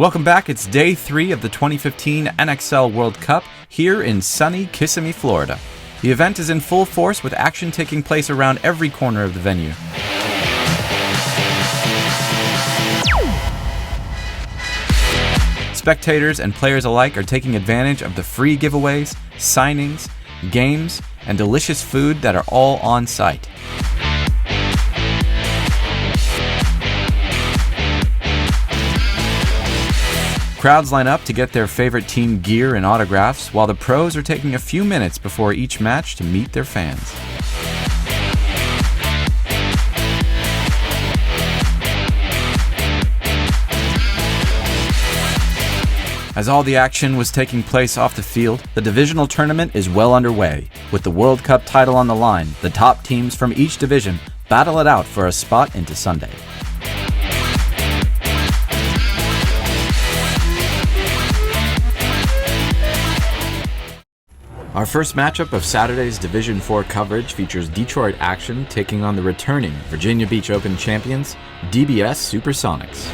Welcome back. It's day 3 of the 2015 NXL World Cup here in sunny Kissimmee, Florida. The event is in full force with action taking place around every corner of the venue. Spectators and players alike are taking advantage of the free giveaways, signings, games, and delicious food that are all on site. Crowds line up to get their favorite team gear and autographs, while the pros are taking a few minutes before each match to meet their fans. As all the action was taking place off the field, the divisional tournament is well underway. With the World Cup title on the line, the top teams from each division battle it out for a spot into Sunday. Our first matchup of Saturday's Division 4 coverage features Detroit Action taking on the returning Virginia Beach Open champions, DBS Supersonics.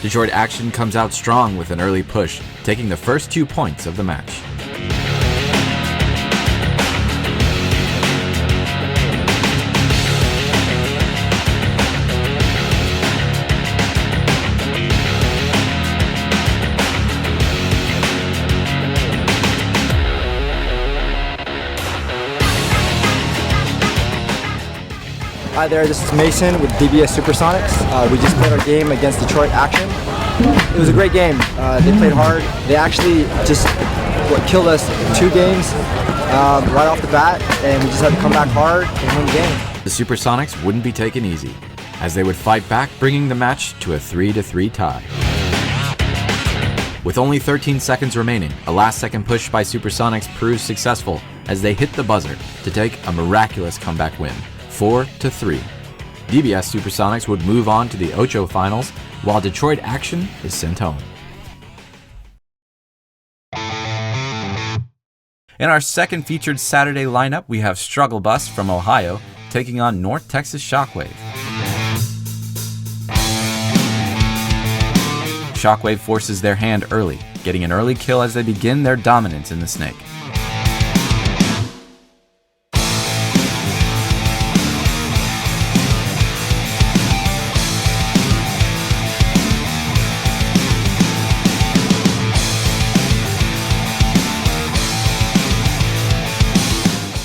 Detroit Action comes out strong with an early push, taking the first 2 points of the match. Hi there, this is Mason with DBS Supersonics. We just played our game against Detroit Action. It was a great game. They played hard. They actually just killed us in 2 games right off the bat, and we just had to come back hard and win the game. The Supersonics wouldn't be taken easy, as they would fight back, bringing the match to a 3-3 tie. With only 13 seconds remaining, a last-second push by Supersonics proves successful as they hit the buzzer to take a miraculous comeback win. 4-3. DBS Supersonics would move on to the Ocho finals, while Detroit Action is sent home. In our second featured Saturday lineup, we have Struggle Bus from Ohio taking on North Texas Shockwave. Shockwave forces their hand early, getting an early kill as they begin their dominance in the Snake.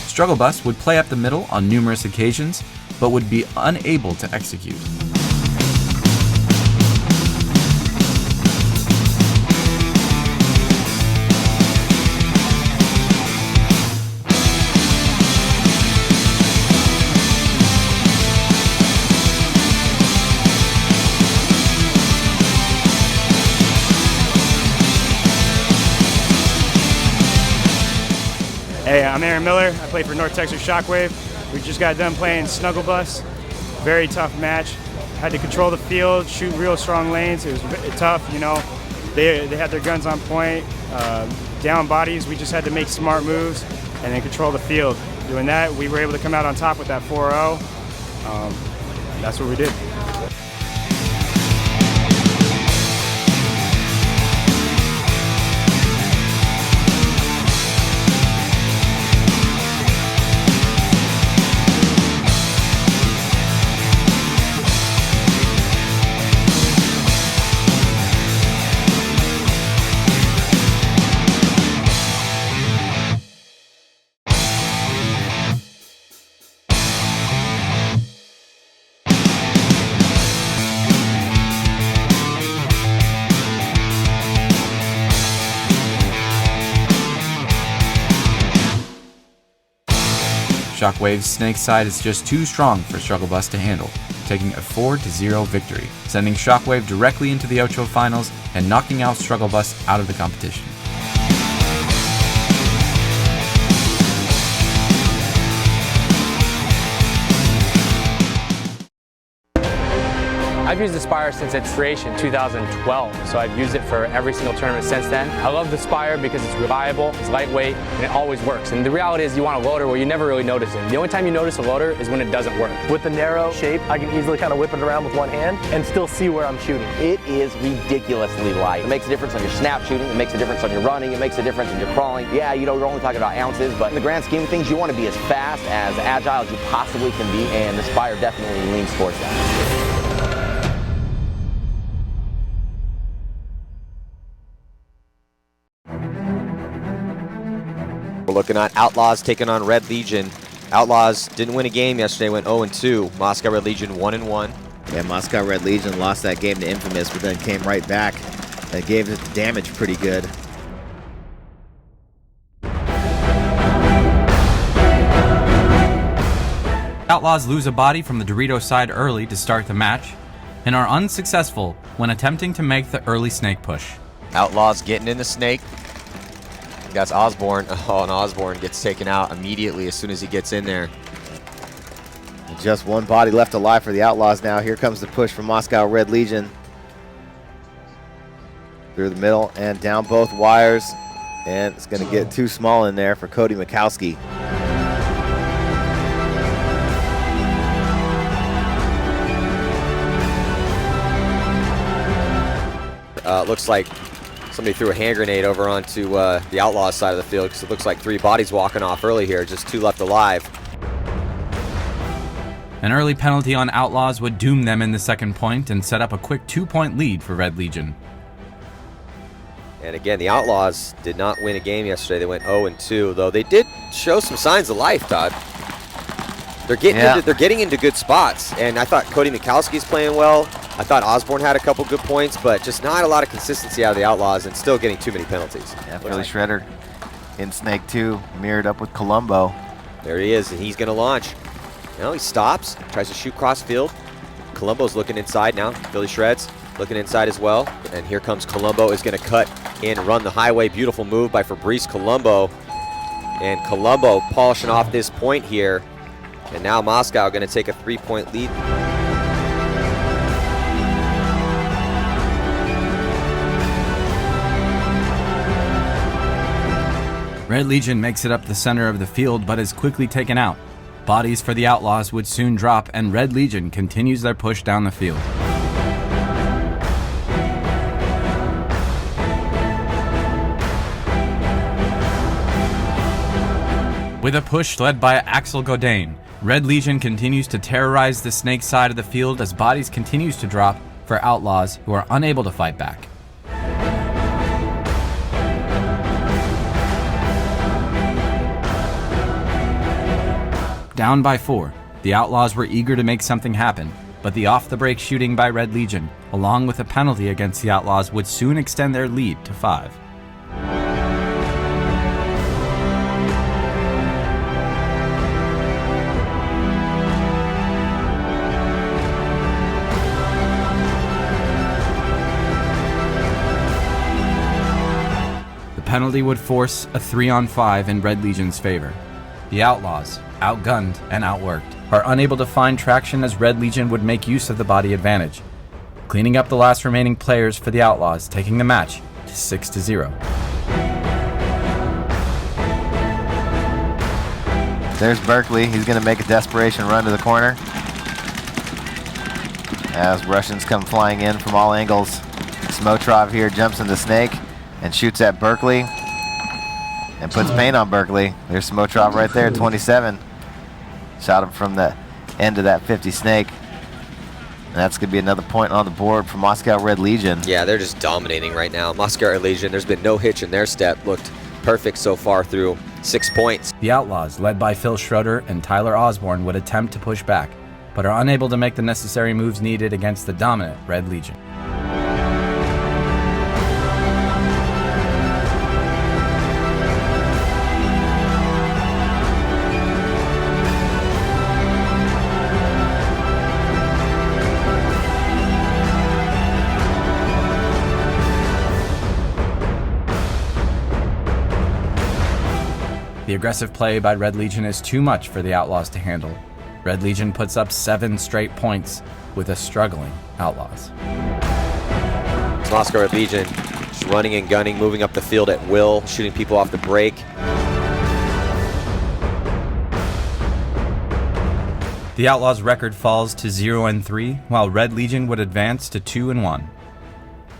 Struggle Bus would play up the middle on numerous occasions, but would be unable to execute. Hey, I'm Aaron Miller. I play for North Texas Shockwave. We just got done playing Snuggle Bus. Very tough match. Had to control the field, shoot real strong lanes. It was tough, you know. They had their guns on point. Down bodies, we just had to make smart moves and then control the field. Doing that, we were able to come out on top with that 4-0. That's what we did. Shockwave's Snake side is just too strong for Struggle Bus to handle, taking a 4-0 victory, sending Shockwave directly into the Ocho finals and knocking out Struggle Bus out of the competition. I've used the Spire since its creation, 2012, so I've used it for every single tournament since then. I love the Spire because it's reliable, it's lightweight, and it always works. And the reality is you want a loader where you never really notice it. The only time you notice a loader is when it doesn't work. With the narrow shape, I can easily kind of whip it around with one hand and still see where I'm shooting. It is ridiculously light. It makes a difference on your snap shooting, it makes a difference on your running, it makes a difference in your crawling. Yeah, you know, we're only talking about ounces, but in the grand scheme of things, you want to be as fast, as agile as you possibly can be, and the Spire definitely leans towards that. We're looking at Outlaws taking on Red Legion. Outlaws didn't win a game yesterday, went 0-2. Moscow Red Legion 1-1. Yeah, Moscow Red Legion lost that game to Infamous, but then came right back and gave it the damage pretty good. Outlaws lose a body from the Dorito side early to start the match, and are unsuccessful when attempting to make the early snake push. Outlaws getting in the snake. That's Osborne. Oh, and Osborne gets taken out immediately as soon as he gets in there. Just one body left alive for the Outlaws now. Here comes the push from Moscow Red Legion. Through the middle and down both wires. And it's going to get too small in there for Cody Mikowski. Looks like somebody threw a hand grenade over onto the Outlaws side of the field, because it looks like 3 bodies walking off early here, just 2 left alive. An early penalty on Outlaws would doom them in the second point and set up a quick 2-point lead for Red Legion. And again, the Outlaws did not win a game yesterday. They went 0-2, though they did show some signs of life, Todd. They're getting into good spots, and I thought Cody Mikowski's playing well. I thought Osborne had a couple good points, but just not a lot of consistency out of the Outlaws and still getting too many penalties. Yeah, Philly Shredder in Snake 2, mirrored up with Colombo. There he is, and he's going to launch. Now he stops, tries to shoot cross field. Colombo's looking inside now. Philly Shreds looking inside as well. And here comes Colombo, is going to cut in and run the highway. Beautiful move by Fabrice Colombo. And Colombo polishing off this point here. And now Moscow going to take a 3-point lead. Red Legion makes it up the center of the field but is quickly taken out. Bodies for the Outlaws would soon drop, and Red Legion continues their push down the field. With a push led by Axel Godin, Red Legion continues to terrorize the Snake side of the field as bodies continues to drop for Outlaws, who are unable to fight back. Down by 4, the Outlaws were eager to make something happen, but the off-the-break shooting by Red Legion, along with a penalty against the Outlaws, would soon extend their lead to 5. The penalty would force a 3-on-5 in Red Legion's favor. The Outlaws, outgunned and outworked, are unable to find traction as Red Legion would make use of the body advantage, cleaning up the last remaining players for the Outlaws, taking the match to 6-0. There's Berkeley. He's going to make a desperation run to the corner as Russians come flying in from all angles. Smotrov here jumps into Snake and shoots at Berkeley and puts paint on Berkeley. There's Smotrov right there, 27. Shot him from the end of that 50 Snake. And that's going to be another point on the board for Moscow Red Legion. Yeah, they're just dominating right now. Moscow Red Legion, there's been no hitch in their step. Looked perfect so far through 6 points. The Outlaws, led by Phil Schroeder and Tyler Osborne, would attempt to push back, but are unable to make the necessary moves needed against the dominant Red Legion. The aggressive play by Red Legion is too much for the Outlaws to handle. Red Legion puts up 7 straight points with a struggling Outlaws. Moscow Red Legion just running and gunning, moving up the field at will, shooting people off the break. The Outlaws' record falls to 0-3, while Red Legion would advance to 2-1,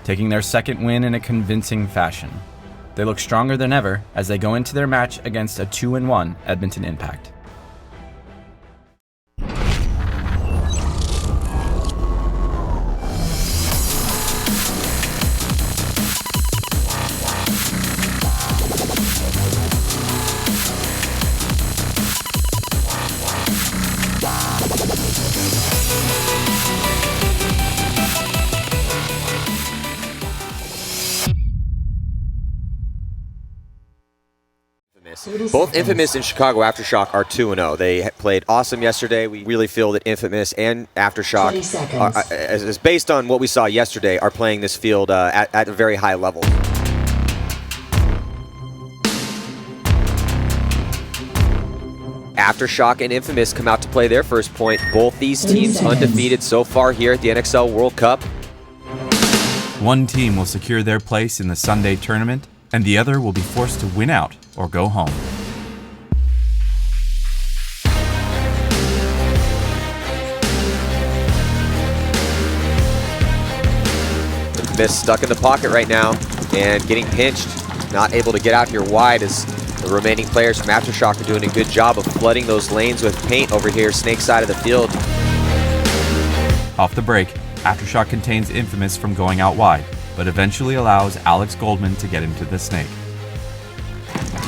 taking their second win in a convincing fashion. They look stronger than ever as they go into their match against a 2-1 Edmonton Impact. Both Infamous and Chicago Aftershock are 2-0. They played awesome yesterday. We really feel that Infamous and Aftershock, as based on what we saw yesterday, are playing this field at a very high level. Aftershock and Infamous come out to play their first point. Both these teams undefeated so far here at the NXL World Cup. One team will secure their place in the Sunday tournament, and the other will be forced to win out or go home. Infamous stuck in the pocket right now and getting pinched, not able to get out here wide as the remaining players from Aftershock are doing a good job of flooding those lanes with paint over here, Snake side of the field. Off the break, Aftershock contains Infamous from going out wide, but eventually allows Alex Goldman to get into the Snake.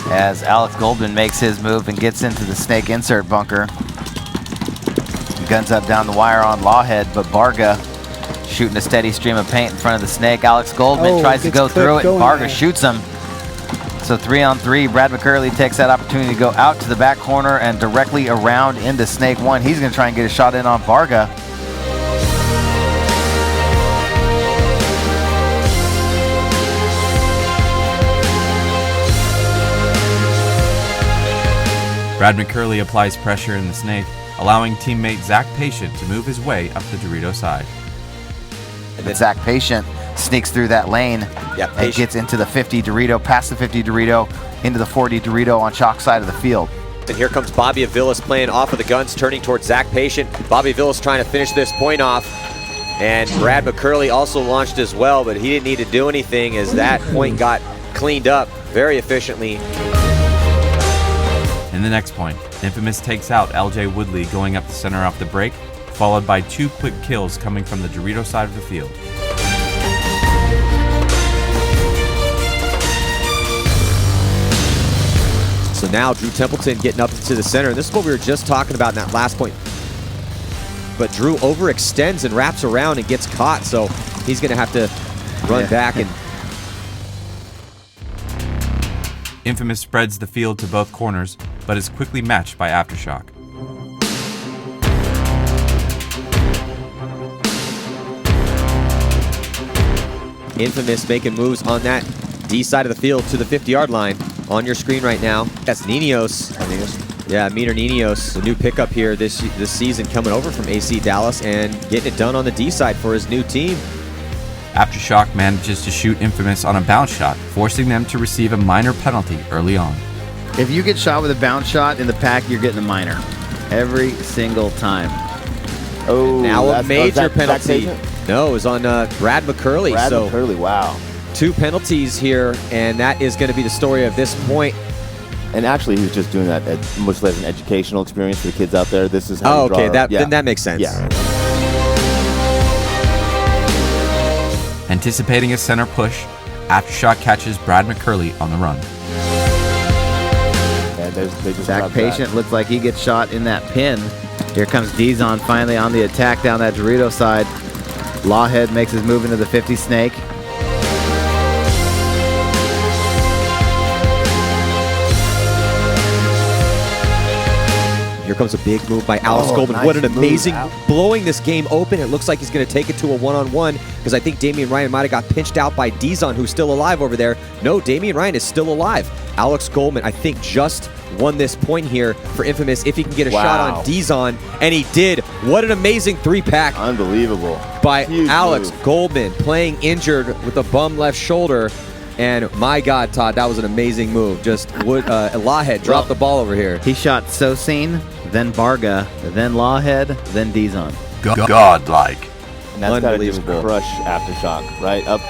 As Alex Goldman makes his move and gets into the Snake insert bunker. Guns up down the wire on Lawhead, but Barga shooting a steady stream of paint in front of the Snake. Alex Goldman tries to go through it, and Barga shoots him. So 3-on-3, Brad McCurley takes that opportunity to go out to the back corner and directly around into Snake 1. He's going to try and get a shot in on Barga. Brad McCurley applies pressure in the Snake, allowing teammate Zach Patient to move his way up the Dorito side. And then Zach Patient sneaks through that lane and gets into the 50 Dorito, past the 50 Dorito, into the 40 Dorito on Chalk side of the field. And here comes Bobby Avilas playing off of the guns, turning towards Zach Patient. Bobby Avilas trying to finish this point off. And Brad McCurley also launched as well, but he didn't need to do anything as that point got cleaned up very efficiently. In the next point, Infamous takes out LJ Woodley going up the center off the break, followed by 2 quick kills coming from the Dorito side of the field. So now Drew Templeton getting up into the center. This is what we were just talking about in that last point. But Drew overextends and wraps around and gets caught, so he's going to have to run back. And Infamous spreads the field to both corners, but is quickly matched by Aftershock. Infamous making moves on that D side of the field to the 50-yard line on your screen right now. That's Niños. Yeah, Meter Niños, the new pickup here this season, coming over from AC Dallas and getting it done on the D side for his new team. Aftershock manages to shoot Infamous on a bounce shot, forcing them to receive a minor penalty early on. If you get shot with a bounce shot in the pack, you're getting a minor. Every single time. Oh, now a major penalty. No, it was on Brad McCurley. Brad McCurley, wow. 2 penalties here, and that is going to be the story of this point. And actually, he was just doing that much less an educational experience for the kids out there. This is how okay, then that makes sense. Yeah. Anticipating a center push, Aftershock catches Brad McCurley on the run. Zach Patient looks like he gets shot in that pin. Here comes Dizon finally on the attack down that Dorito side. Lawhead makes his move into the 50 Snake. Here Here comes a big move by Alex Goldman. nice What an move, amazing, Al. blowing this game open. It looks like he's going to take it to a one-on-one because I think Damian Ryan might have got pinched out by Dizon, who's still alive over there. No, Damian Ryan is still alive. Alex Goldman, I think, just won this point here for Infamous if he can get a shot on Dizon, and he did. What an amazing three-pack. Unbelievable. By Huge Alex move. Goldman, playing injured with a bum left shoulder. And my God, Todd, that was an amazing move. Just Lawhead dropped the ball over here. He shot Sosine, then Barga, then Lawhead, then Dizon. Godlike. And that's got to just Unbelievable. crush Aftershock, right? Up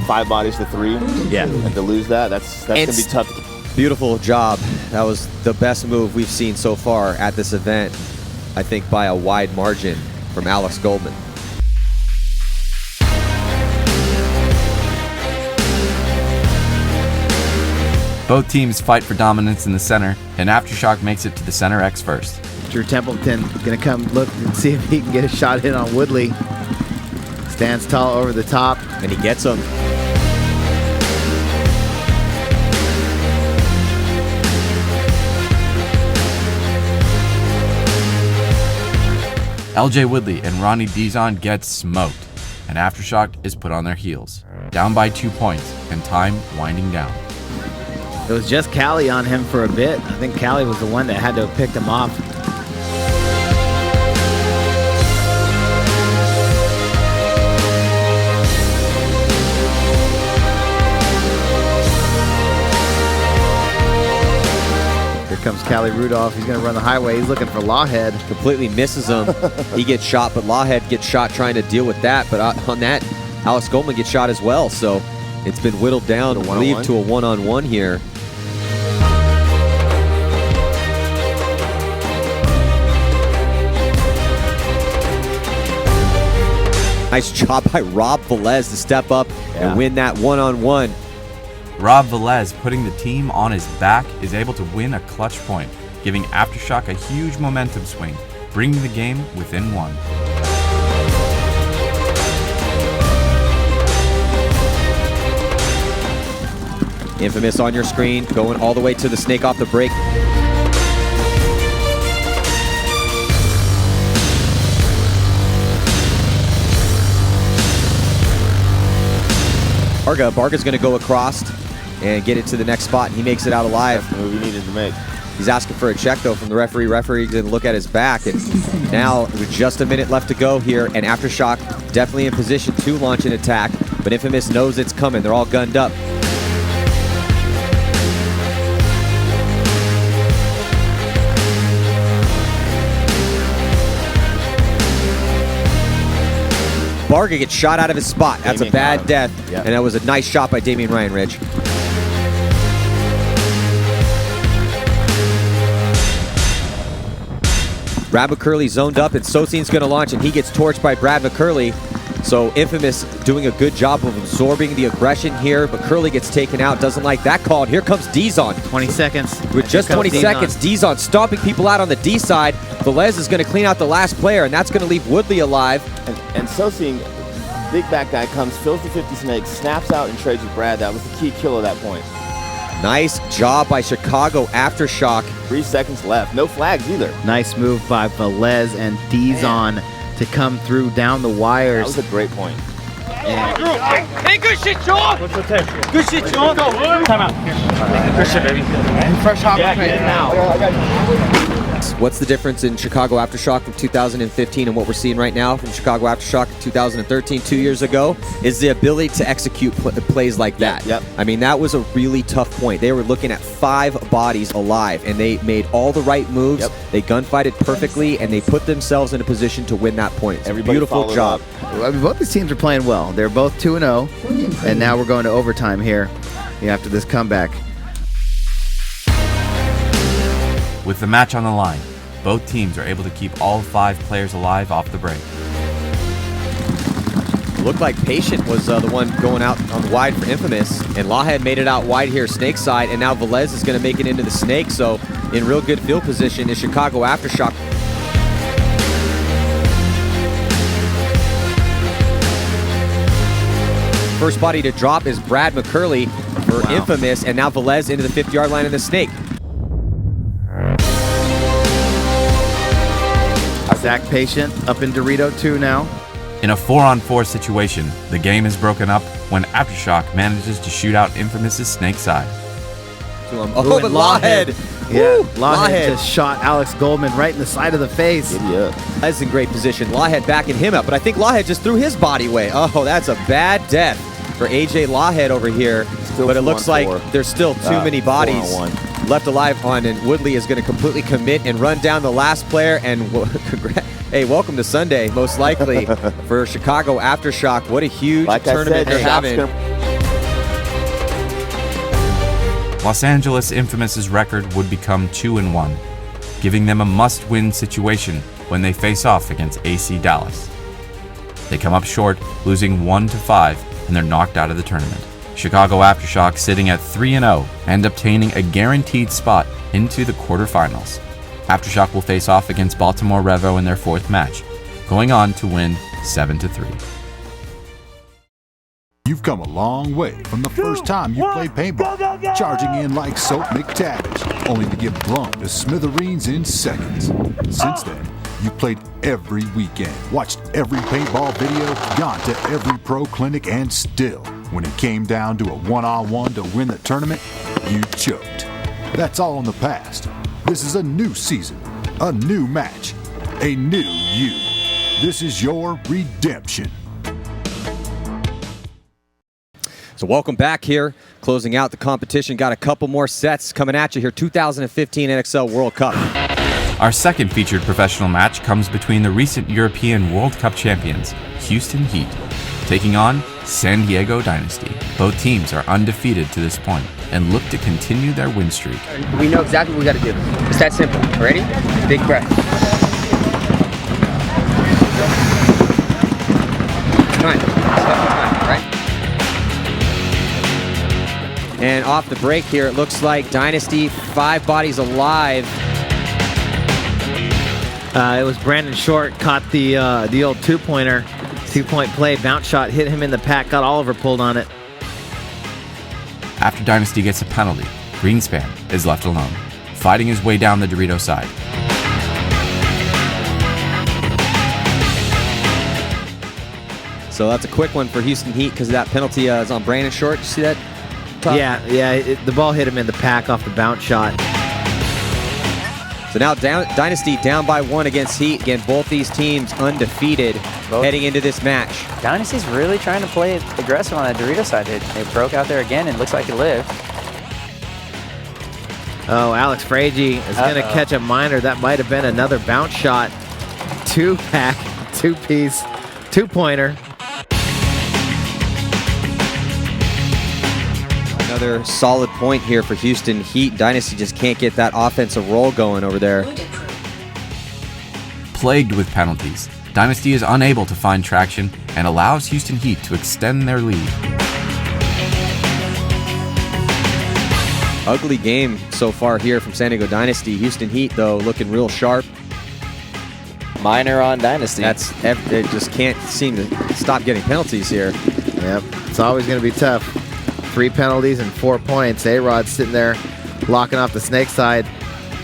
5 bodies to 3. Yeah. And to lose that's going to be tough. Beautiful job. That was the best move we've seen so far at this event, I think by a wide margin from Alex Goldman. Both teams fight for dominance in the center, and Aftershock makes it to the center X first. Drew Templeton gonna come look and see if he can get a shot in on Woodley. Stands tall over the top. And he gets him. LJ Woodley and Ronnie Dizon get smoked, and Aftershock is put on their heels. Down by 2 points, and time winding down. It was just Callie on him for a bit. I think Callie was the one that had to have picked him off. Here comes Callie Rudolph. He's going to run the highway. He's looking for Lawhead. Completely misses him. He gets shot, but Lawhead gets shot trying to deal with that. But on that, Alex Goldman gets shot as well. So it's been whittled down, I believe, to a one-on-one here. Nice job by Rob Velez to step up and win that one-on-one. Rob Velez, putting the team on his back, is able to win a clutch point, giving Aftershock a huge momentum swing, bringing the game within 1. Infamous on your screen, going all the way to the snake off the break. Barga's going to go across and get it to the next spot, and he makes it out alive. That's the move he needed to make. He's asking for a check, though, from the referee. Referee didn't look at his back, and now with just a minute left to go here, and Aftershock definitely in position to launch an attack, but Infamous knows it's coming. They're all gunned up. Barga gets shot out of his spot. That's a bad death, and that was a nice shot by Damian Ryan, Ridge. Brad McCurley zoned up, and Sosine's going to launch, and he gets torched by Brad McCurley. So Infamous doing a good job of absorbing the aggression here, but Curley gets taken out, doesn't like that call. And here comes Dizon. 20 seconds. With just 20 seconds, Dizon stomping people out on the D side. Velez is going to clean out the last player, and that's going to leave Woodley alive. And Sosine, big back guy, comes, fills the 50 snake, snaps out and trades with Brad. That was the key kill of that point. Nice job by Chicago Aftershock. 3 seconds left. No flags either. Nice move by Velez and Dizon to come through down the wires. That was a great point. Hey, good shit, Sean! What's the text? Good shit, Sean! Go, time out. Good shit, baby. Fresh hot right now. What's the difference in Chicago Aftershock from 2015 and what we're seeing right now from Chicago Aftershock 2013, 2 years ago, is the ability to execute plays like that. Yep. I mean, that was a really tough point. They were looking at 5 bodies alive, and they made all the right moves. Yep. They gunfighted perfectly, and they put themselves in a position to win that point. It's a beautiful job. I mean, both these teams are playing well. They're both 2-0, and now we're going to overtime here after this comeback. With the match on the line, both teams are able to keep all 5 players alive off the break. It looked like Patient was the one going out on wide for Infamous, and Lawhead made it out wide here, snake side, and now Velez is going to make it into the snake, so in real good field position is Chicago Aftershock. First body to drop is Brad McCurley for Infamous, and now Velez into the 50-yard line of the snake. Zach Patient up in Dorito 2 now. In a 4-on-4 situation, the game is broken up when Aftershock manages to shoot out Infamous's Snake side. Oh, but Lawhead. Yeah, Lawhead just shot Alex Goldman right in the side of the face. Yeah, that's in great position. Lawhead backing him up, but I think Lawhead just threw his body away. Oh, that's a bad death for AJ Lawhead over here. But it looks like there's still too many bodies left alive on, and Woodley is going to completely commit and run down the last player. And hey, welcome to Sunday, most likely, for Chicago Aftershock. What a huge tournament they're having. Los Angeles Infamous's record would become 2-1, giving them a must-win situation when they face off against AC Dallas. They come up short, losing 1-5, and they're knocked out of the tournament. Chicago Aftershock sitting at 3-0 and obtaining a guaranteed spot into the quarterfinals. Aftershock will face off against Baltimore Revo in their 4th match, going on to win 7-3. You've come a long way from the first time you played paintball, charging in like Soap McTavish, only to get blown to smithereens in seconds. Since then, you've played every weekend, watched every paintball video, gone to every pro clinic, and still, when it came down to a one-on-one to win the tournament, you choked. That's all in the past. This is a new season, a new match, a new you. This is your redemption. So welcome back here, closing out the competition. Got a couple more sets coming at you here. 2015 NXL World Cup. Our second featured professional match comes between the recent European World Cup champions, Houston Heat, taking on San Diego Dynasty. Both teams are undefeated to this point and look to continue their win streak. We know exactly what we got to do. It's that simple. Ready? Big breath. Come on, right? And off the break here, it looks like Dynasty, 5 bodies alive. It was Brandon Short, caught the old 2-pointer, 2-point play, bounce shot, hit him in the pack, got Oliver pulled on it. After Dynasty gets a penalty, Greenspan is left alone, fighting his way down the Dorito side. So that's a quick one for Houston Heat because that penalty is on Brandon Short. You see that? Top? Yeah, the ball hit him in the pack off the bounce shot. So now Dynasty down by 1 against Heat. Again, both these teams undefeated heading into this match. Dynasty's really trying to play aggressive on that Dorito side. It broke out there again and looks like it lived. Oh, Alex Fragi is going to catch a minor. That might have been another bounce shot. 2-pack, 2-piece, 2-pointer. Another solid point here for Houston Heat. Dynasty just can't get that offensive roll going over there. Plagued with penalties, Dynasty is unable to find traction and allows Houston Heat to extend their lead. Ugly game so far here from San Diego Dynasty. Houston Heat, though, looking real sharp. Minor on Dynasty. They just can't seem to stop getting penalties here. Yep, it's always going to be tough. 3 penalties and 4 points. A-Rod's sitting there locking off the snake side,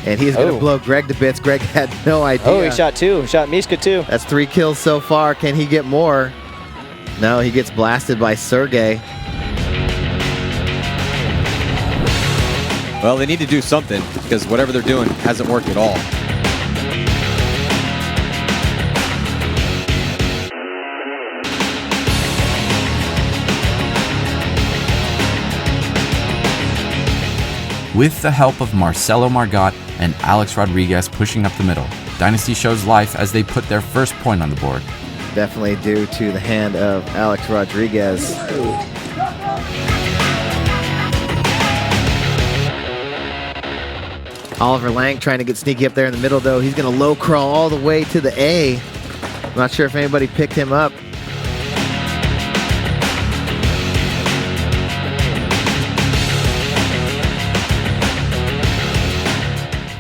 and he's going to blow Greg to bits. Greg had no idea. Oh, he shot 2. He shot Mishka 2. That's 3 kills so far. Can he get more? No, he gets blasted by Sergey. Well, they need to do something because whatever they're doing hasn't worked at all. With the help of Marcelo Margot and Alex Rodriguez pushing up the middle, Dynasty shows life as they put their first point on the board. Definitely due to the hand of Alex Rodriguez. Oliver Lang trying to get sneaky up there in the middle, though. He's going to low crawl all the way to the A. I'm not sure if anybody picked him up.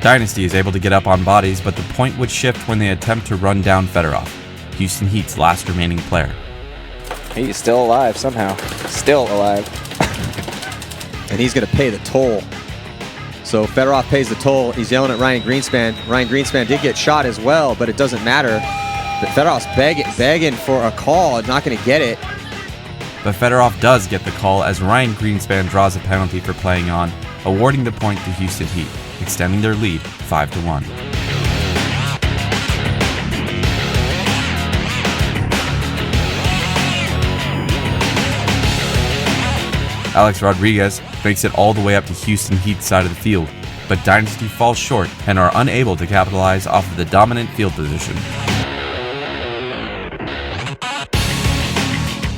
Dynasty is able to get up on bodies, but the point would shift when they attempt to run down Fedorov, Houston Heat's last remaining player. He's still alive somehow. Still alive. And he's going to pay the toll. So Fedorov pays the toll. He's yelling at Ryan Greenspan. Ryan Greenspan did get shot as well, but it doesn't matter. But Fedorov's begging for a call, not going to get it. But Fedorov does get the call as Ryan Greenspan draws a penalty for playing on, awarding the point to Houston Heat, extending their lead 5-1. Alex Rodriguez makes it all the way up to Houston Heat's side of the field, but Dynasty falls short and are unable to capitalize off of the dominant field position.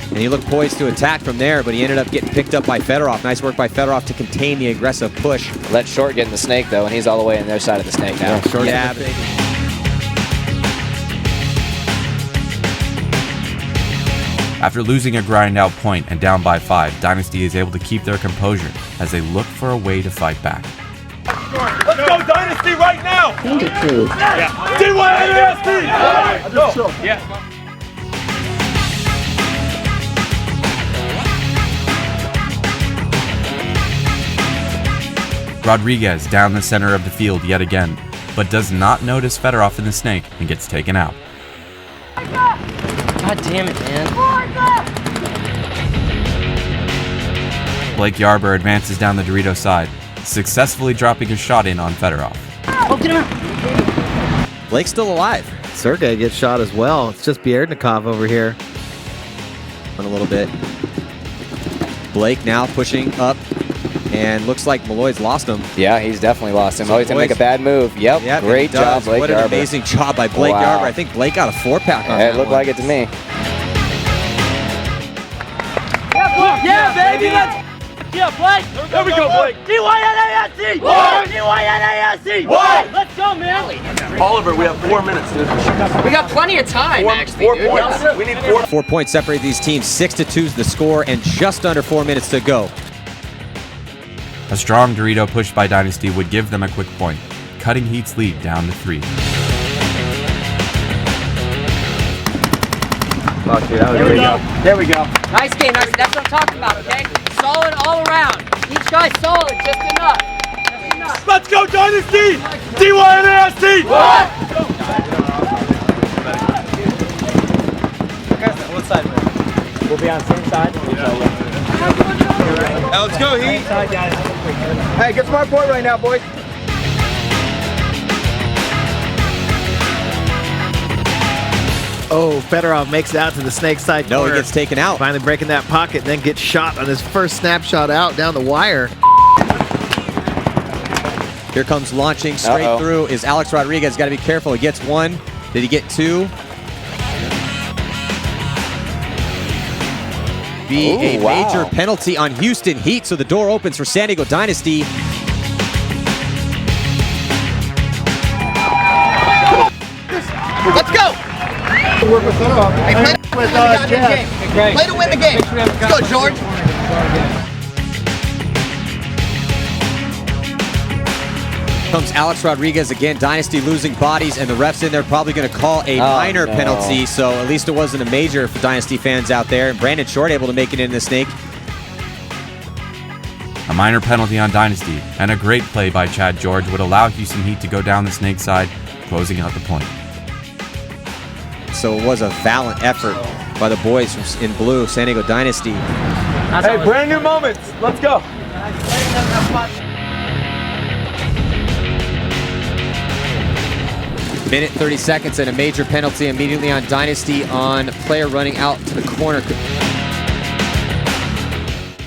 And he looked poised to attack from there, but he ended up getting picked up by Fedorov. Nice work by Fedorov to contain the aggressive push. Let Short get in the snake, though, and he's all the way on their side of the snake now. Yeah, After losing a grind-out point and down by 5, Dynasty is able to keep their composure as they look for a way to fight back. Let's go Dynasty right now! Yeah. D1NXT! Yeah. Rodriguez down the center of the field yet again, but does not notice Fedorov in the snake and gets taken out. God damn it, man. Blake Yarber advances down the Dorito side, successfully dropping a shot in on Fedorov. Oh, get him out! Blake's still alive. Sergey gets shot as well. It's just Bierdnikov over here. A little bit. Blake now pushing up, and looks like Malloy's lost him. Yeah, he's definitely lost him. Oh, he's going to make a bad move. Yep, great job, Blake What Yarber. an amazing job by Blake Yarber. I think Blake got a 4-pack on that It looked one. like it to me. Yeah, baby, let's... Yeah, Blake! There we go, Blake! DYNASC! DYNASC! Let's go, man! Oliver, we have 4 minutes, dude. We got plenty of time, actually, Four dude. points. We need 4. 4 points separate these teams. 6-2 is the score, and just under 4 minutes to go. A strong Dorito push by Dynasty would give them a quick point, cutting Heat's lead down to 3. There we go. Nice game, nice. That's what I'm talking about, okay? Solid all around. Each guy's solid, just enough. Let's go, Dynasty! DYNASC! What side? We'll be on the same side. Now let's go, Heat! Hey, get smart point right now, boys. Oh, Fedorov makes it out to the snake side No, corner. he gets taken out. Finally breaking that pocket, then gets shot on his first snapshot out down the wire. Here comes launching straight through is Alex Rodriguez. Got to be careful. He gets 1. Did he get 2? Be a major penalty on Houston Heat, so the door opens for San Diego Dynasty. Let's go! Work with Fedorov. Hey, play to win the game. Let's go, George. Comes Alex Rodriguez again. Dynasty losing bodies, and the refs in there probably going to call a minor penalty, so at least it wasn't a major for Dynasty fans out there. Brandon Short able to make it in the snake. A minor penalty on Dynasty, and a great play by Chad George would allow Houston Heat to go down the snake side, closing out the point. So it was a valiant effort by the boys from in blue, San Diego Dynasty. Hey, brand new moments. Let's go. Minute 30 seconds and a major penalty immediately on Dynasty on player running out to the corner.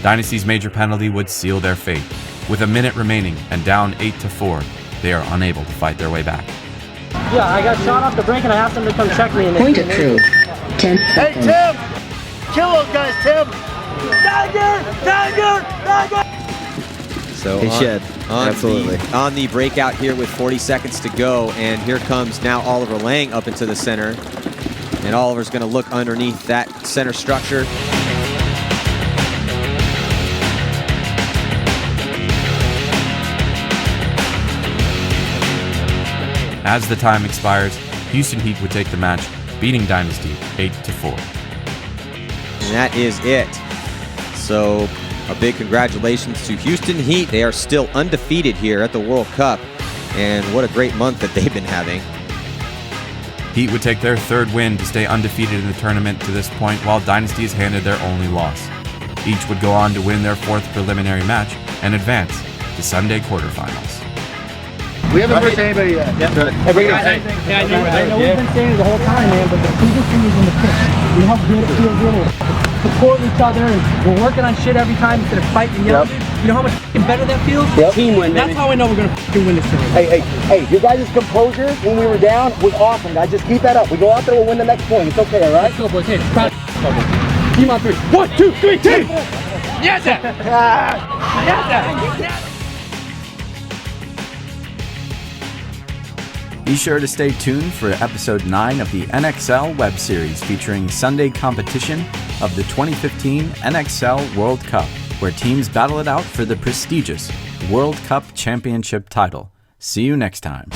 Dynasty's major penalty would seal their fate. With a minute remaining and down 8-4, they are unable to fight their way back. Yeah, I got shot off the break and I asked them to come check me. Point of truth. 10 seconds. Hey, Tim! Kill those guys, Tim! Tiger! Tiger! Tiger! So He shed. Absolutely. On the breakout here with 40 seconds to go, and here comes now Oliver Lang up into the center. And Oliver's going to look underneath that center structure. As the time expires, Houston Heat would take the match, beating Dynasty 8-4. And that is it. So A big congratulations to Houston Heat. They are still undefeated here at the World Cup, and what a great month that they've been having. Heat would take their third win to stay undefeated in the tournament to this point, while Dynasty is handed their only loss. Each would go on to win their fourth preliminary match and advance to Sunday quarterfinals. We haven't heard anybody yet. I know we've been saying it the whole time, man, but the biggest thing is in the pitch. We have good feels little. Support each other, and we're working on shit every time instead of fighting and yelling. You know how much better that feels? Team win, That's how I know we're going to win this tournament. Hey, your guys' composure when we were down was awesome, guys. Just keep that up. We go out there, we'll win the next point. It's okay, all right? Let's go, boys. Hey, proud Team on 3. 1, 2, 3, team! Yes, sir! Yes, sir! Be sure to stay tuned for episode 9 of the NXL Web Series, featuring Sunday competition of the 2015 NXL World Cup, where teams battle it out for the prestigious World Cup Championship title. See you next time.